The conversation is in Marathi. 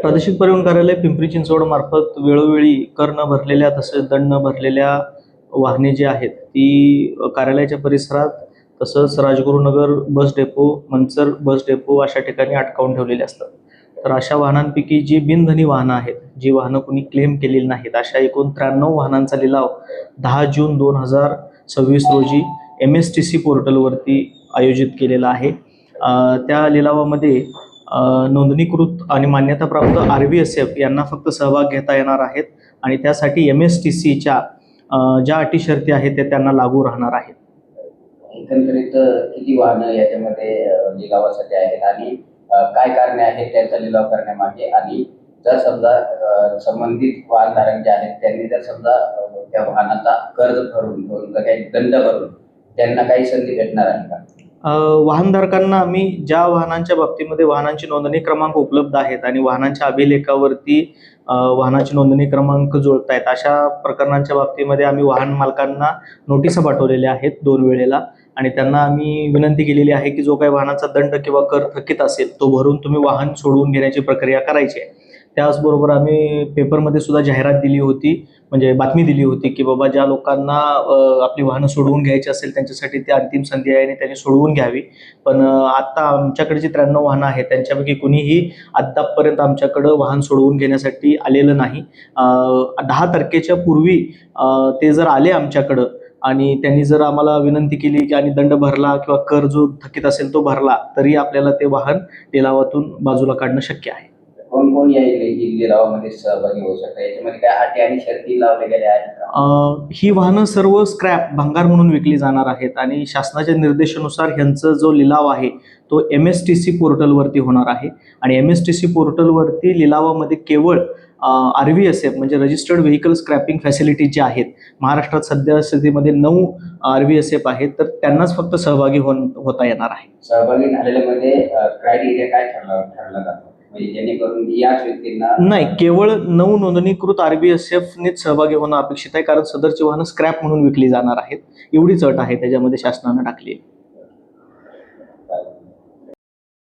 प्रादेशिक परिवहन कार्यालय पिंपरी चिंचवड मार्फत वेळोवेळी कर न भरलेल्या तसेच दंड न भरलेल्या वाहने जी आहेत ती कार्यालयाच्या परिसरात तसंच Rajgurunagar bus depot, Manchar bus depot अशा ठिकाणी अटकावून ठेवलेले असतात. तर अशा वाहनांपैकी जी बिनधनी वाहनं आहेत, जी वाहनं कुणी क्लेम केलेली नाहीत, अशा एकूण 93 वाहनांचा लिलाव 10 जून 2026 रोजी MSTC पोर्टलवरती आयोजित केलेला आहे. त्या लिलावामध्ये नोंदणीकृत आणि मान्यताप्राप्त RVSF यांना फक्त सहभाग घेता येणार आहेत आणि त्यासाठी MSTCच्या ज्या अटी शर्ती आहेत ते त्यांना लागू राहणार आहेत. एकंदरीत किती वाहनं याच्यामध्ये लिलावासाठी आहेत आणि काय कारणे आहेत त्यांचा लिलाव करण्यामागे, आणि जर समजा संबंधित वाहनधारक जे आहेत त्यांनी जर समजा त्या वाहनाचा कर्ज भरून काही दंड भरून त्यांना काही संधी भेटणार आहे का? वाहनधारकांना आम्ही ज्या वाहनांच्या बाबतीमध्ये वाहनांची नोंदणी क्रमांक उपलब्ध आहेत आणि वाहनांच्या अभिलेखावरती वाहनाची नोंदणी क्रमांक जुळतायत अशा प्रकरणांच्या बाबतीमध्ये आम्ही वाहन मालकांना नोटिसा पाठवलेल्या आहेत 2 वेळेला आणि त्यांना आम्ही विनंती केलेली आहे की जो काही वाहनाचा दंड किंवा कर थकीत असेल तो भरून तुम्ही वाहन सोडवून घेण्याची प्रक्रिया करायची आहे. त्याचबरोबर आम्ही पेपरमध्ये सुद्धा जाहिरात दिली होती, म्हणजे बातमी दिली होती की बाबा ज्या लोकांना आपली वाहनं सोडवून घ्यायची असेल त्यांच्यासाठी ती अंतिम संधी आहे आणि त्यांनी सोडवून घ्यावी. पण आता आमच्याकडे जी 93 वाहनं आहेत त्यांच्यापैकी कुणीही अद्यापपर्यंत आमच्याकडं वाहन सोडवून घेण्यासाठी आलेलं नाही. 10 तारखेच्या पूर्वी ते जर आले आमच्याकडं आणि त्यांनी जर आम्हाला विनंती केली की आणि दंड भरला किंवा कर जो थकीत असेल तो भरला तरी आपल्याला ते वाहन लिलावातून बाजूला काढणं शक्य आहे. कोण कोण या लिलावामध्ये सहभागी होऊ शकतात, याच्यामध्ये काय अटी आणि शर्ती लावल्या गेल्या आहेत? ही वाहनं सर्व स्क्रॅप भंगार म्हणून विकली जाणार आहेत आणि शासनाच्या निर्देशानुसार ह्यांचा जो लिलाव आहे तो MSTC पोर्टलवरती होणार आहे आणि MSTC पोर्टलवरती लिलावामध्ये केवळ RVSF म्हणजे रजिस्टर्ड व्हेकल स्क्रॅपिंग फॅसिलिटी जे आहेत, महाराष्ट्रात सध्या स्थितीमध्ये 9 RVSF आहेत, तर त्यांनाच फक्त सहभागी होता येणार आहे. सहभागी झालेल्यामध्ये क्रायटेरिया काय ठरला जातो, म्हणजे जेणेकरून याच व्यक्तींना? नाही, केवळ 9 नोंदणीकृत RVSF नेच सहभागी होणं अपेक्षित आहे, कारण सदरची वाहनं स्क्रॅप म्हणून विकली जाणार आहेत. एवढीच अट आहे त्याच्यामध्ये शासनानं टाकली.